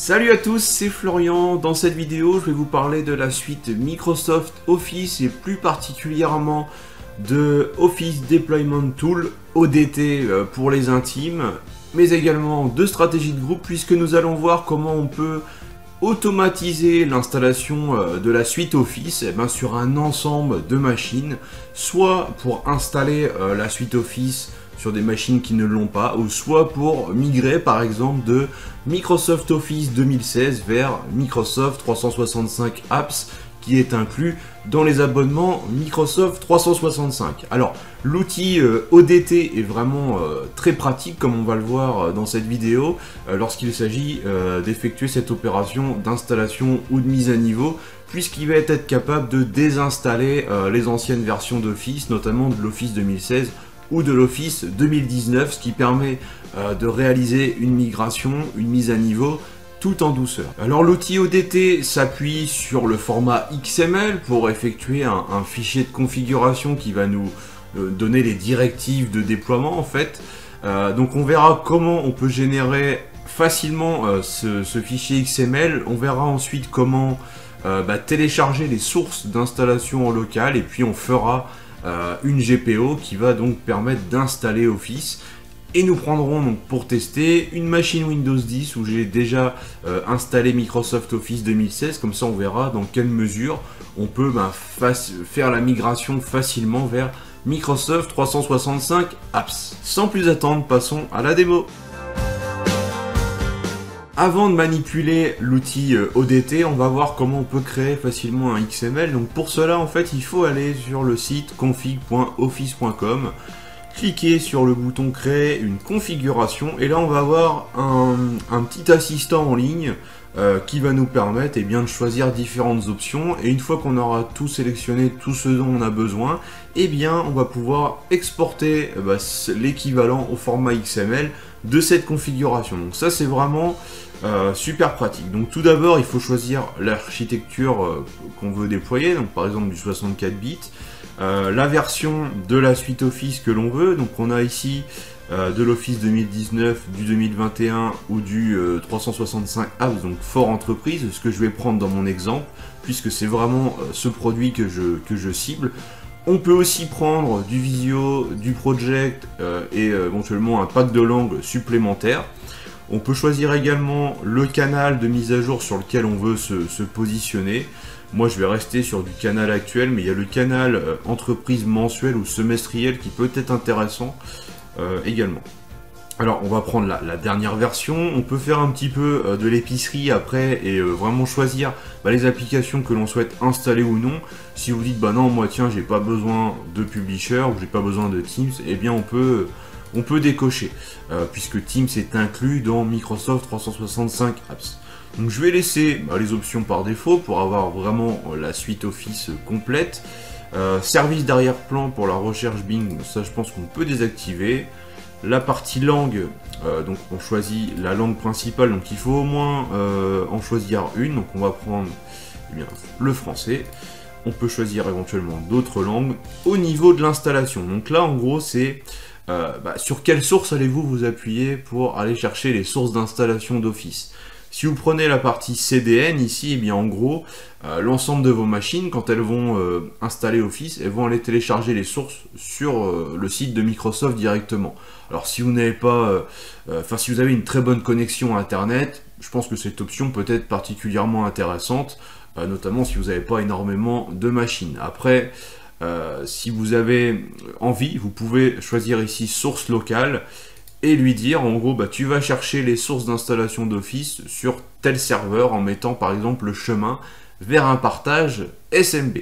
Salut à tous, c'est Florian. Dans cette vidéo, je vais vous parler de la suite Microsoft Office et plus particulièrement de Office Deployment Tool, ODT pour les intimes, mais également de stratégie de groupe puisque nous allons voir comment on peut automatiser l'installation de la suite Office sur un ensemble de machines, soit pour installer la suite Office sur des machines qui ne l'ont pas, ou soit pour migrer par exemple de Microsoft Office 2016 vers Microsoft 365 Apps qui est inclus dans les abonnements Microsoft 365. Alors l'outil ODT est vraiment très pratique comme on va le voir dans cette vidéo lorsqu'il s'agit d'effectuer cette opération d'installation ou de mise à niveau, puisqu'il va être capable de désinstaller les anciennes versions d'Office, notamment de l'Office 2016 ou de l'Office 2019, ce qui permet de réaliser une migration, une mise à niveau, tout en douceur. Alors l'outil ODT s'appuie sur le format XML pour effectuer un fichier de configuration qui va nous donner les directives de déploiement en fait. Donc on verra comment on peut générer facilement ce fichier XML, on verra ensuite comment télécharger les sources d'installation en local et puis on fera une GPO qui va donc permettre d'installer Office. Et nous prendrons donc pour tester une machine Windows 10 où j'ai déjà installé Microsoft Office 2016, comme ça on verra dans quelle mesure on peut faire la migration facilement vers Microsoft 365 Apps. Sans plus attendre, passons à la démo. Avant de manipuler l'outil ODT, on va voir comment on peut créer facilement un XML. Donc pour cela, en fait, il faut aller sur le site config.office.com, cliquer sur le bouton créer une configuration, et là on va avoir un petit assistant en ligne qui va nous permettre de choisir différentes options. Et une fois qu'on aura tout sélectionné, tout ce dont on a besoin, on va pouvoir exporter l'équivalent au format XML de cette configuration. Donc ça c'est vraiment super pratique. Donc tout d'abord il faut choisir l'architecture qu'on veut déployer, donc par exemple du 64 bits, la version de la suite Office que l'on veut. Donc on a ici de l'Office 2019, du 2021 ou du 365 Apps, donc fort entreprise, ce que je vais prendre dans mon exemple puisque c'est vraiment ce produit que je cible. On peut aussi prendre du Visio, du Project et éventuellement un pack de langues supplémentaires. On peut choisir également le canal de mise à jour sur lequel on veut se positionner. Moi je vais rester sur du canal actuel, mais il y a le canal entreprise mensuel ou semestriel qui peut être intéressant également. Alors on va prendre la dernière version, on peut faire un petit peu de l'épicerie après et vraiment choisir les applications que l'on souhaite installer ou non. Si vous dites non moi tiens j'ai pas besoin de Publisher ou j'ai pas besoin de Teams, on peut décocher puisque Teams est inclus dans Microsoft 365 Apps. Donc je vais laisser les options par défaut pour avoir vraiment la suite Office complète. Service d'arrière-plan pour la recherche Bing, ça je pense qu'on peut désactiver. La partie langue, donc on choisit la langue principale, donc il faut au moins en choisir une, donc on va prendre le français. On peut choisir éventuellement d'autres langues au niveau de l'installation. Donc là en gros c'est sur quelle source allez-vous vous appuyer pour aller chercher les sources d'installation d'Office. Si vous prenez la partie CDN ici, en gros, l'ensemble de vos machines, quand elles vont installer Office, elles vont aller télécharger les sources sur le site de Microsoft directement. Alors si vous n'avez pas, si vous avez une très bonne connexion à Internet, je pense que cette option peut être particulièrement intéressante, notamment si vous n'avez pas énormément de machines. Après, si vous avez envie, vous pouvez choisir ici source locale et lui dire en gros tu vas chercher les sources d'installation d'Office sur tel serveur en mettant par exemple le chemin vers un partage SMB.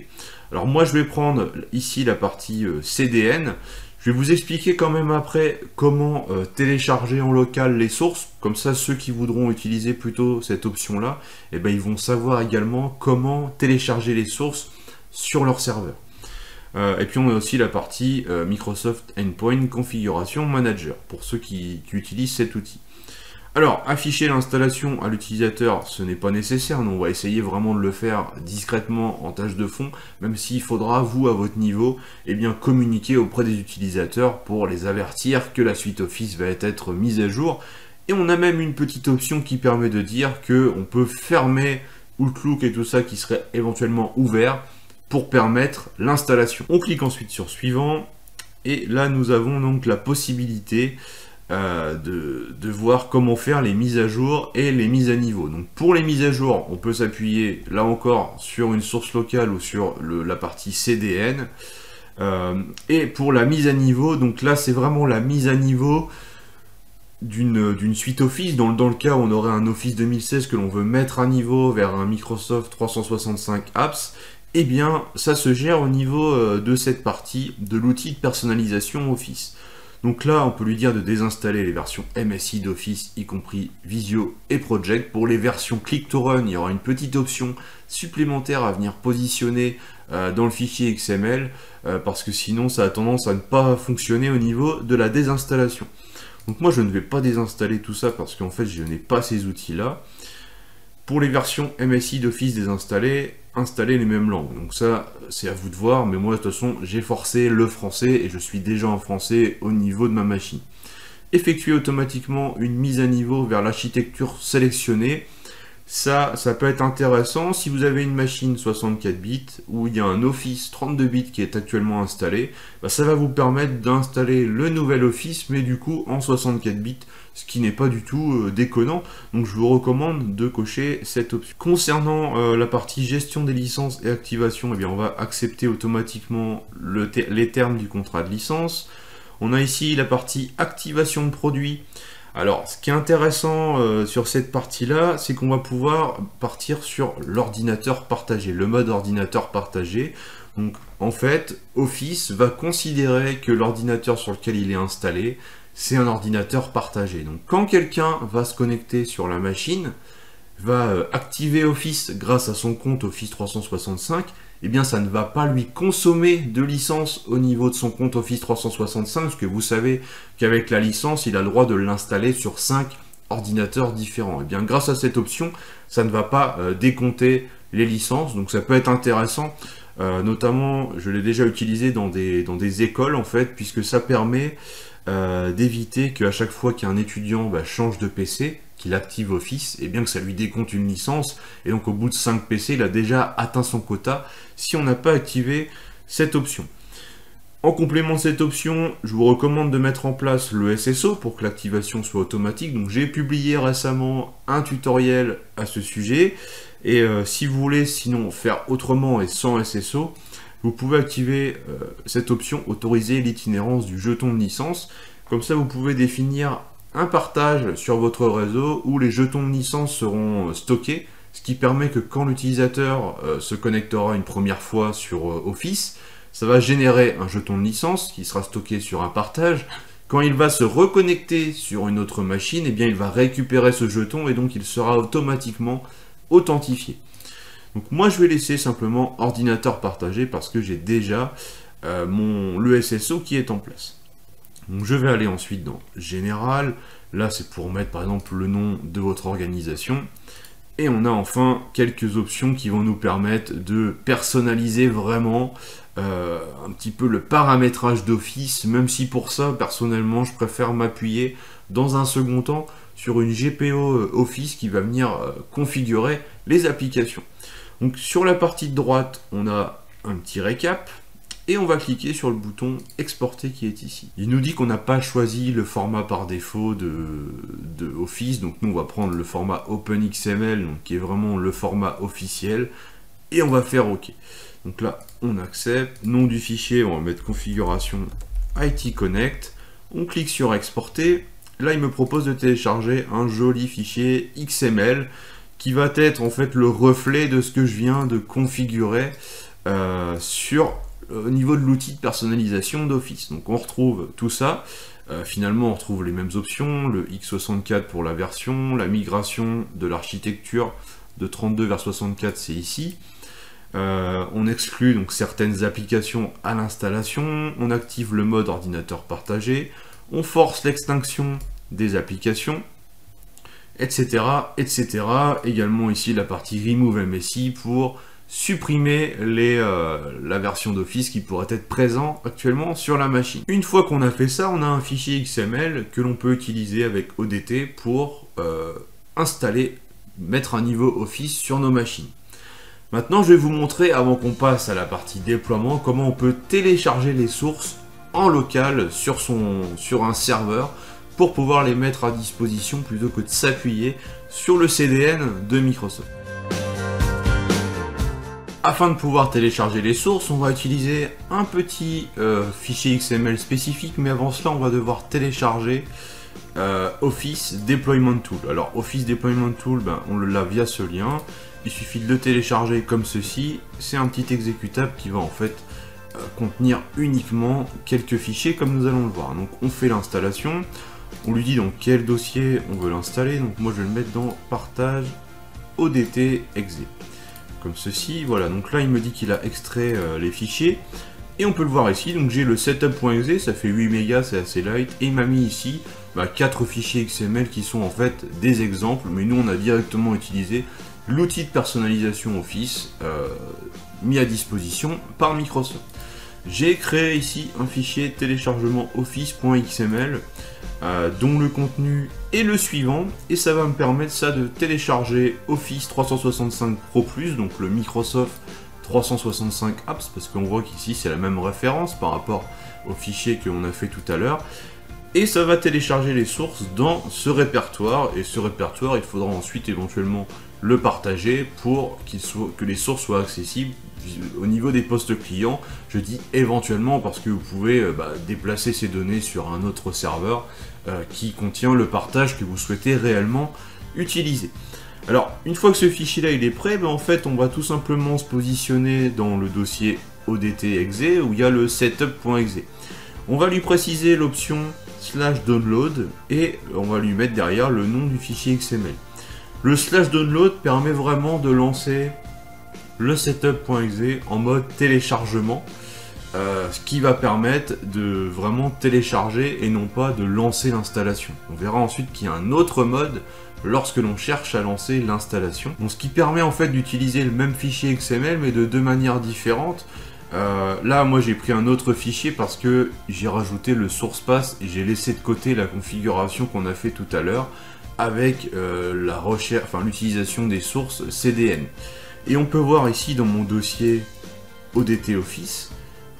Alors moi je vais prendre ici la partie CDN. Je vais vous expliquer quand même après comment télécharger en local les sources, comme ça ceux qui voudront utiliser plutôt cette option là, ils vont savoir également comment télécharger les sources sur leur serveur. Et puis on a aussi la partie Microsoft Endpoint Configuration Manager, pour ceux qui utilisent cet outil. Alors, afficher l'installation à l'utilisateur, ce n'est pas nécessaire, nous on va essayer vraiment de le faire discrètement en tâche de fond, même s'il faudra, vous, à votre niveau, communiquer auprès des utilisateurs pour les avertir que la suite Office va être mise à jour Et on a même une petite option qui permet de dire qu'on peut fermer Outlook et tout ça qui serait éventuellement ouvert pour permettre l'installation. On clique ensuite sur suivant et là nous avons donc la possibilité de voir comment faire les mises à jour et les mises à niveau. Donc pour les mises à jour, on peut s'appuyer là encore sur une source locale ou sur la partie CDN. Et pour la mise à niveau, donc là c'est vraiment la mise à niveau d'une suite Office, dans le cas où on aurait un Office 2016 que l'on veut mettre à niveau vers un Microsoft 365 Apps, eh bien ça se gère au niveau de cette partie de l'outil de personnalisation Office. Donc là on peut lui dire de désinstaller les versions MSI d'Office, y compris Visio et Project. Pour les versions Click to Run, il y aura une petite option supplémentaire à venir positionner dans le fichier XML, parce que sinon ça a tendance à ne pas fonctionner au niveau de la désinstallation. Donc moi je ne vais pas désinstaller tout ça parce qu'en fait je n'ai pas ces outils-là. Pour les versions MSI d'Office désinstallées, installer les mêmes langues. Donc ça c'est à vous de voir, mais moi de toute façon j'ai forcé le français et je suis déjà en français au niveau de ma machine. Effectuer automatiquement une mise à niveau vers l'architecture sélectionnée. Ça peut être intéressant si vous avez une machine 64 bits où il y a un Office 32 bits qui est actuellement installé, ça va vous permettre d'installer le nouvel Office mais du coup en 64 bits, ce qui n'est pas du tout déconnant, donc je vous recommande de cocher cette option. Concernant la partie gestion des licences et activation, eh bien on va accepter automatiquement les termes du contrat de licence. On a ici la partie activation de produits. Alors, ce qui est intéressant sur cette partie-là, c'est qu'on va pouvoir partir sur l'ordinateur partagé, le mode ordinateur partagé. Donc, en fait, Office va considérer que l'ordinateur sur lequel il est installé, c'est un ordinateur partagé. Donc, quand quelqu'un va se connecter sur la machine, va activer Office grâce à son compte Office 365, eh bien ça ne va pas lui consommer de licence au niveau de son compte Office 365, parce que vous savez qu'avec la licence, il a le droit de l'installer sur 5 ordinateurs différents. Et bien grâce à cette option, ça ne va pas décompter les licences, donc ça peut être intéressant, notamment je l'ai déjà utilisé dans des écoles en fait, puisque ça permet d'éviter qu'à chaque fois qu'un étudiant change de PC, qu'il active Office, et bien que ça lui décompte une licence, et donc au bout de 5 PC, il a déjà atteint son quota si on n'a pas activé cette option. En complément de cette option, je vous recommande de mettre en place le SSO pour que l'activation soit automatique. Donc j'ai publié récemment un tutoriel à ce sujet, et si vous voulez sinon faire autrement et sans SSO, vous pouvez activer cette option autoriser l'itinérance du jeton de licence. Comme ça vous pouvez définir un partage sur votre réseau où les jetons de licence seront stockés, ce qui permet que quand l'utilisateur se connectera une première fois sur Office, ça va générer un jeton de licence qui sera stocké sur un partage. Quand il va se reconnecter sur une autre machine, eh bien il va récupérer ce jeton et donc il sera automatiquement authentifié. Donc moi je vais laisser simplement ordinateur partagé parce que j'ai déjà le SSO qui est en place. Donc je vais aller ensuite dans Général, là c'est pour mettre par exemple le nom de votre organisation, et on a enfin quelques options qui vont nous permettre de personnaliser vraiment un petit peu le paramétrage d'Office, même si pour ça personnellement je préfère m'appuyer dans un second temps sur une GPO Office qui va venir configurer les applications. Donc sur la partie de droite on a un petit récap, et on va cliquer sur le bouton exporter qui est ici. Il nous dit qu'on n'a pas choisi le format par défaut de Office, donc nous on va prendre le format OpenXML, donc qui est vraiment le format officiel, et on va faire OK. Donc là on accepte, nom du fichier, on va mettre configuration IT Connect, on clique sur exporter, là il me propose de télécharger un joli fichier XML qui va être en fait le reflet de ce que je viens de configurer au niveau de l'outil de personnalisation d'Office. Donc on retrouve tout ça, finalement on retrouve les mêmes options, le x64 pour la version, la migration de l'architecture de 32 vers 64 c'est ici, on exclut donc certaines applications à l'installation, on active le mode ordinateur partagé, on force l'extinction des applications, etc., etc. Également ici la partie Remove MSI pour supprimer la version d'Office qui pourrait être présente actuellement sur la machine. Une fois qu'on a fait ça, on a un fichier XML que l'on peut utiliser avec ODT pour installer, mettre un niveau Office sur nos machines. Maintenant, je vais vous montrer, avant qu'on passe à la partie déploiement, comment on peut télécharger les sources en local sur un serveur pour pouvoir les mettre à disposition plutôt que de s'appuyer sur le CDN de Microsoft. Afin de pouvoir télécharger les sources, on va utiliser un petit fichier XML spécifique, mais avant cela, on va devoir télécharger Office Deployment Tool. Alors, Office Deployment Tool, on l'a via ce lien. Il suffit de le télécharger comme ceci. C'est un petit exécutable qui va en fait contenir uniquement quelques fichiers comme nous allons le voir. Donc on fait l'installation, on lui dit dans quel dossier on veut l'installer. Donc moi je vais le mettre dans partage ODT exe. Comme ceci, voilà. Donc là il me dit qu'il a extrait les fichiers. Et on peut le voir ici, donc j'ai le setup.exe, ça fait 8 mégas, c'est assez light. Et il m'a mis ici 4 fichiers XML qui sont en fait des exemples. Mais nous on a directement utilisé l'outil de personnalisation Office mis à disposition par Microsoft. J'ai créé ici un fichier téléchargement office.xml dont le contenu est le suivant, et ça va me permettre ça de télécharger Office 365 Pro Plus, donc le Microsoft 365 Apps, parce qu'on voit qu'ici c'est la même référence par rapport au fichier que l'on a fait tout à l'heure. Et ça va télécharger les sources dans ce répertoire, et ce répertoire il faudra ensuite éventuellement le partager pour que les sources soient accessibles au niveau des postes clients. Je dis éventuellement parce que vous pouvez déplacer ces données sur un autre serveur qui contient le partage que vous souhaitez réellement utiliser. Alors une fois que ce fichier là il est prêt, en fait on va tout simplement se positionner dans le dossier ODT exe où il y a le setup.exe. On va lui préciser l'option /download et on va lui mettre derrière le nom du fichier XML. Le /download permet vraiment de lancer le setup.exe en mode téléchargement, ce qui va permettre de vraiment télécharger et non pas de lancer l'installation. On verra ensuite qu'il y a un autre mode lorsque l'on cherche à lancer l'installation. Donc, ce qui permet en fait d'utiliser le même fichier XML mais de deux manières différentes. Là, moi j'ai pris un autre fichier parce que j'ai rajouté le source path et j'ai laissé de côté la configuration qu'on a fait tout à l'heure avec la recherche, l'utilisation des sources CDN. Et on peut voir ici dans mon dossier ODT Office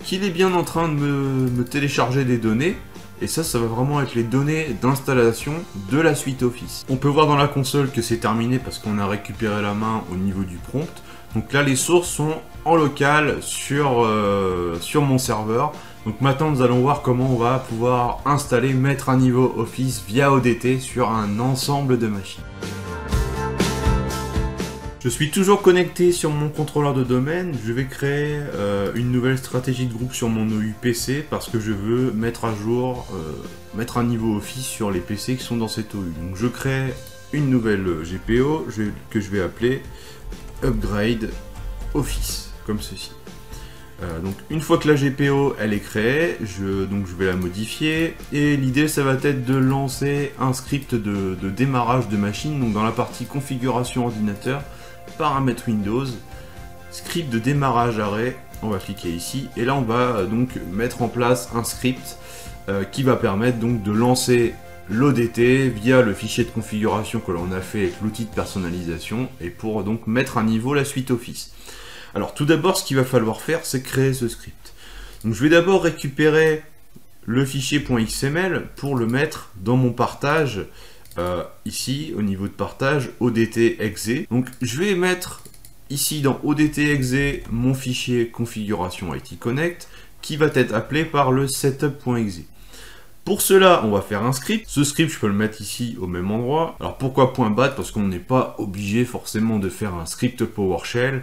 qu'il est bien en train de me télécharger des données. Et ça va vraiment être les données d'installation de la suite Office. On peut voir dans la console que c'est terminé parce qu'on a récupéré la main au niveau du prompt. Donc là, les sources sont en local sur mon serveur. Donc maintenant, nous allons voir comment on va pouvoir installer, mettre un niveau Office via ODT sur un ensemble de machines. Je suis toujours connecté sur mon contrôleur de domaine. Je vais créer une nouvelle stratégie de groupe sur mon OU PC parce que je veux mettre à jour, mettre un niveau Office sur les PC qui sont dans cette OU. Donc je crée une nouvelle GPO que je vais appeler Upgrade Office, comme ceci. Donc une fois que la GPO elle est créée, je vais la modifier et l'idée ça va être de lancer un script de démarrage de machine. Donc dans la partie configuration ordinateur, paramètres Windows, script de démarrage arrêt, on va cliquer ici et là on va donc mettre en place un script qui va permettre donc de lancer l'ODT via le fichier de configuration que l'on a fait avec l'outil de personnalisation et pour donc mettre à niveau la suite Office. Alors tout d'abord ce qu'il va falloir faire c'est créer ce script. Donc je vais d'abord récupérer le fichier .xml pour le mettre dans mon partage ici au niveau de partage ODT exe. Donc je vais mettre ici dans ODT exe mon fichier configuration IT Connect qui va être appelé par le setup.exe. Pour cela, on va faire un script. Ce script, je peux le mettre ici au même endroit. Alors pourquoi .bat? Parce qu'on n'est pas obligé forcément de faire un script PowerShell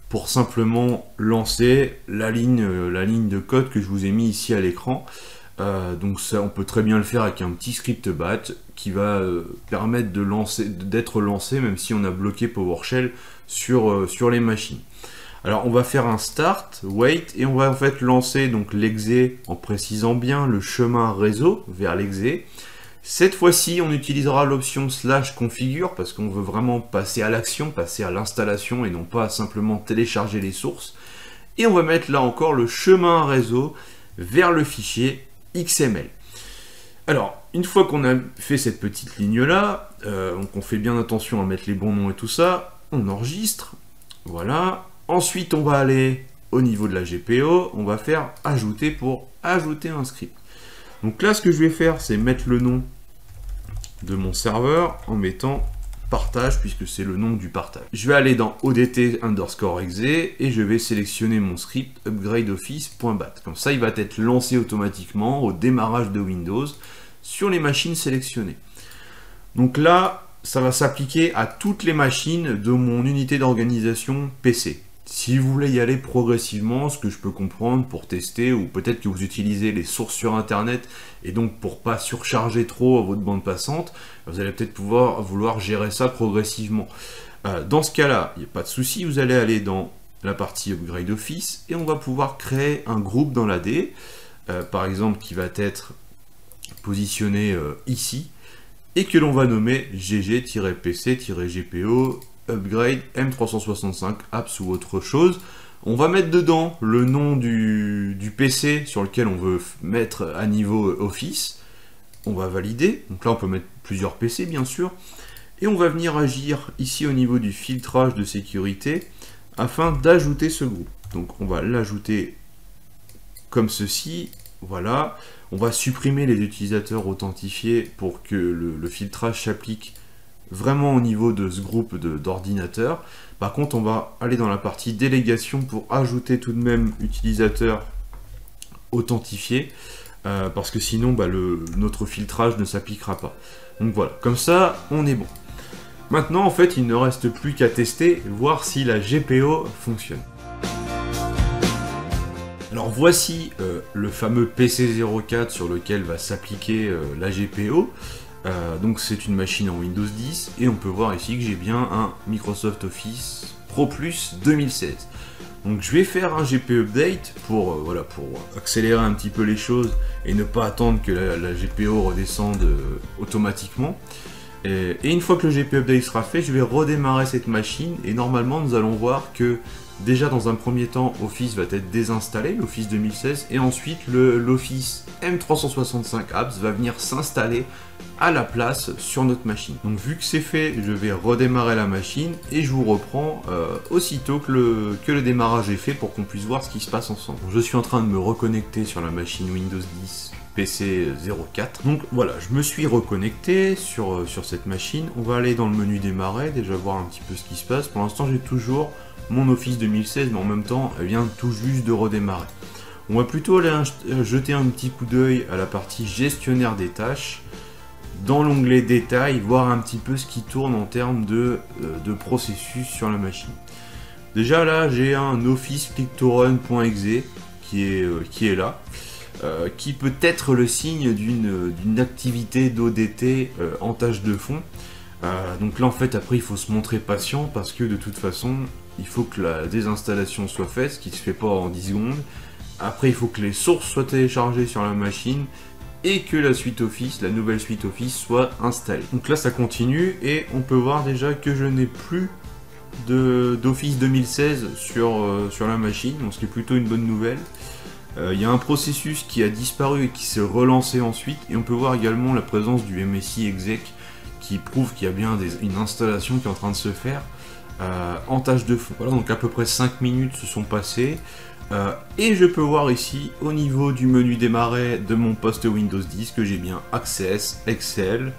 pour simplement lancer la ligne de code que je vous ai mis ici à l'écran. Donc ça, on peut très bien le faire avec un petit script bat qui va permettre d'être lancé même si on a bloqué PowerShell sur les machines. Alors on va faire un start, wait, et on va en fait lancer donc l'exé en précisant bien le chemin réseau vers l'exé. Cette fois-ci, on utilisera l'option /configure parce qu'on veut vraiment passer à l'action, passer à l'installation et non pas simplement télécharger les sources. Et on va mettre là encore le chemin réseau vers le fichier XML. Alors, une fois qu'on a fait cette petite ligne-là, donc on fait bien attention à mettre les bons noms et tout ça, on enregistre, voilà. Ensuite, on va aller au niveau de la GPO, on va faire ajouter pour ajouter un script. Donc là, ce que je vais faire, c'est mettre le nom de mon serveur en mettant partage, puisque c'est le nom du partage. Je vais aller dans odt_exe et je vais sélectionner mon script upgradeoffice.bat. Comme ça, il va être lancé automatiquement au démarrage de Windows sur les machines sélectionnées. Donc là, ça va s'appliquer à toutes les machines de mon unité d'organisation PC. Si vous voulez y aller progressivement, ce que je peux comprendre pour tester, ou peut-être que vous utilisez les sources sur internet, et donc pour pas surcharger trop votre bande passante, vous allez peut-être vouloir gérer ça progressivement. Dans ce cas-là, il n'y a pas de souci, vous allez aller dans la partie Upgrade Office, et on va pouvoir créer un groupe dans l'AD, par exemple qui va être positionné ici, et que l'on va nommer gg-pc-gpo upgrade M365 apps ou autre chose. On va mettre dedans le nom du PC sur lequel on veut mettre à niveau Office. On va valider. Donc là, on peut mettre plusieurs PC, bien sûr. Et on va venir agir ici au niveau du filtrage de sécurité afin d'ajouter ce groupe. Donc on va l'ajouter comme ceci. Voilà. On va supprimer les utilisateurs authentifiés pour que le filtrage s'applique vraiment au niveau de ce groupe d'ordinateurs. Par contre, on va aller dans la partie délégation pour ajouter tout de même utilisateurs authentifiés, parce que sinon notre filtrage ne s'appliquera pas. Donc voilà, comme ça, on est bon. Maintenant, en fait, il ne reste plus qu'à tester, voir si la GPO fonctionne. Alors voici le fameux PC04 sur lequel va s'appliquer la GPO. Donc c'est une machine en Windows 10 et on peut voir ici que j'ai bien un Microsoft Office Pro Plus 2016. Donc je vais faire un GP update pour accélérer un petit peu les choses et ne pas attendre que la GPO redescende automatiquement. Et une fois que le GP update sera fait, je vais redémarrer cette machine et normalement nous allons voir que déjà dans un premier temps Office va être désinstallé, l'Office 2016, et ensuite l'Office M365 Apps va venir s'installer à la place sur notre machine. Donc vu que c'est fait, je vais redémarrer la machine et je vous reprends aussitôt que le démarrage est fait pour qu'on puisse voir ce qui se passe ensemble. Donc, je suis en train de me reconnecter sur la machine Windows 10 PC 04. Donc voilà, je me suis reconnecté sur cette machine. On va aller dans le menu démarrer, déjà voir un petit peu ce qui se passe. Pour l'instant, j'ai toujours mon Office 2016, mais en même temps, elle vient tout juste de redémarrer. On va plutôt aller jeter un petit coup d'œil à la partie gestionnaire des tâches. Dans l'onglet détails, voir un petit peu ce qui tourne en termes de processus sur la machine. Déjà là, j'ai un office click-to-run.exe qui est là, qui peut être le signe d'une activité d'ODT en tâche de fond. Donc là en fait après il faut se montrer patient parce que de toute façon il faut que la désinstallation soit faite, ce qui ne se fait pas en 10 secondes. Après il faut que les sources soient téléchargées sur la machine et que la suite Office, la nouvelle suite Office soit installée. Donc là ça continue et on peut voir déjà que je n'ai plus d'Office 2016 sur la machine, donc ce qui est plutôt une bonne nouvelle. Il y a un processus qui a disparu et qui s'est relancé ensuite, et on peut voir également la présence du MSI exec qui prouve qu'il y a bien une installation qui est en train de se faire en tâche de fond. Voilà, donc à peu près 5 minutes se sont passées. Et je peux voir ici, au niveau du menu démarrer de mon poste Windows 10, que j'ai bien Access, Excel,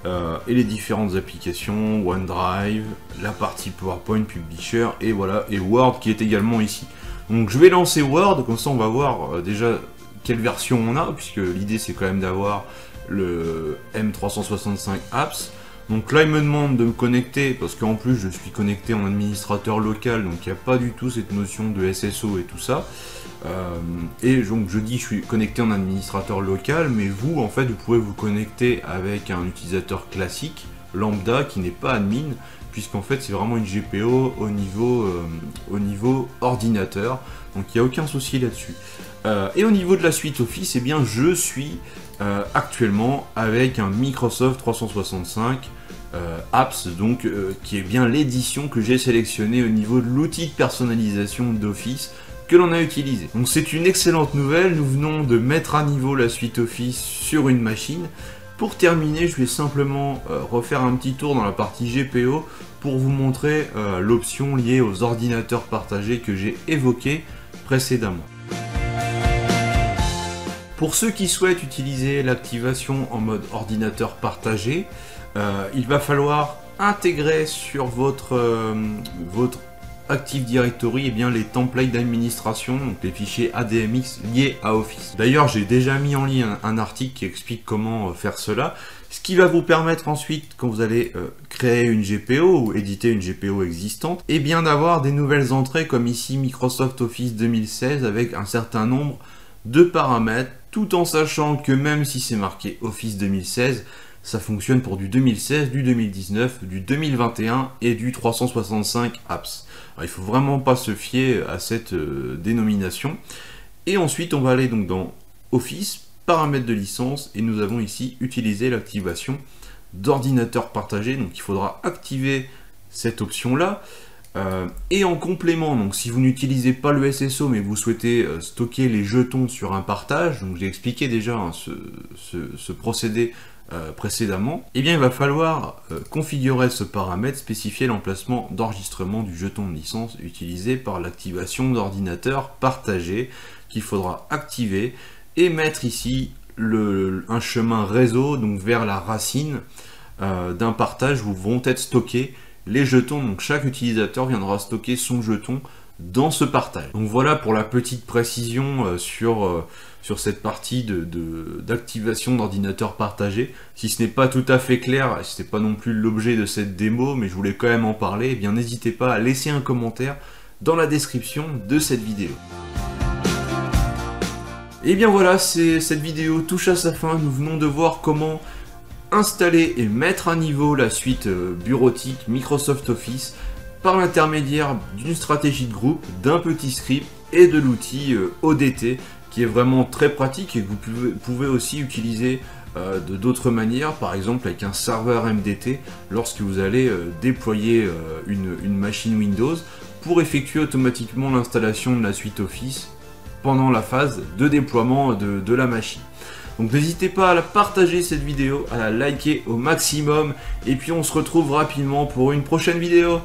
et les différentes applications, OneDrive, la partie PowerPoint, Publisher, et voilà, et Word qui est également ici. Donc je vais lancer Word, comme ça on va voir déjà quelle version on a, puisque l'idée c'est quand même d'avoir le M365 Apps. Donc là il me demande de me connecter, parce qu'en plus je suis connecté en administrateur local, donc il n'y a pas du tout cette notion de SSO et tout ça. Et donc je dis je suis connecté en administrateur local, mais vous en fait vous pouvez vous connecter avec un utilisateur classique, lambda, qui n'est pas admin, puisqu'en fait c'est vraiment une GPO au niveau ordinateur, donc il n'y a aucun souci là-dessus. Et au niveau de la suite Office, eh bien je suis actuellement avec un Microsoft 365 Apps, donc qui est bien l'édition que j'ai sélectionnée au niveau de l'outil de personnalisation d'Office que l'on a utilisé. Donc c'est une excellente nouvelle, nous venons de mettre à niveau la suite Office sur une machine. Pour terminer, je vais simplement refaire un petit tour dans la partie GPO pour vous montrer l'option liée aux ordinateurs partagés que j'ai évoquée précédemment. Pour ceux qui souhaitent utiliser l'activation en mode ordinateur partagé, il va falloir intégrer sur votre Active Directory les templates d'administration, donc les fichiers ADMX liés à Office. D'ailleurs, j'ai déjà mis en ligne un article qui explique comment faire cela, ce qui va vous permettre ensuite, quand vous allez créer une GPO ou éditer une GPO existante, d'avoir des nouvelles entrées comme ici Microsoft Office 2016 avec un certain nombre de paramètres, tout en sachant que même si c'est marqué Office 2016, ça fonctionne pour du 2016, du 2019, du 2021 et du 365 apps. Alors, il ne faut vraiment pas se fier à cette dénomination. Et ensuite, on va aller donc dans Office, paramètres de licence, et nous avons ici utilisé l'activation d'ordinateur partagé. Donc il faudra activer cette option-là. Et en complément, donc si vous n'utilisez pas le SSO mais vous souhaitez stocker les jetons sur un partage, donc j'ai expliqué déjà ce procédé précédemment, il va falloir configurer ce paramètre, spécifier l'emplacement d'enregistrement du jeton de licence utilisé par l'activation d'ordinateur partagé qu'il faudra activer et mettre ici un chemin réseau donc vers la racine d'un partage où vont être stockés les jetons. Donc chaque utilisateur viendra stocker son jeton dans ce partage. Donc voilà pour la petite précision sur cette partie d'activation d'ordinateur partagé. Si ce n'est pas tout à fait clair, ce n'est pas non plus l'objet de cette démo, mais je voulais quand même en parler, n'hésitez pas à laisser un commentaire dans la description de cette vidéo. Et voilà, cette vidéo touche à sa fin. Nous venons de voir comment installer et mettre à niveau la suite bureautique Microsoft Office par l'intermédiaire d'une stratégie de groupe, d'un petit script et de l'outil ODT qui est vraiment très pratique et que vous pouvez aussi utiliser de d'autres manières, par exemple avec un serveur MDT lorsque vous allez déployer une machine Windows pour effectuer automatiquement l'installation de la suite Office pendant la phase de déploiement de la machine. Donc n'hésitez pas à la partager cette vidéo, à la liker au maximum, et puis on se retrouve rapidement pour une prochaine vidéo.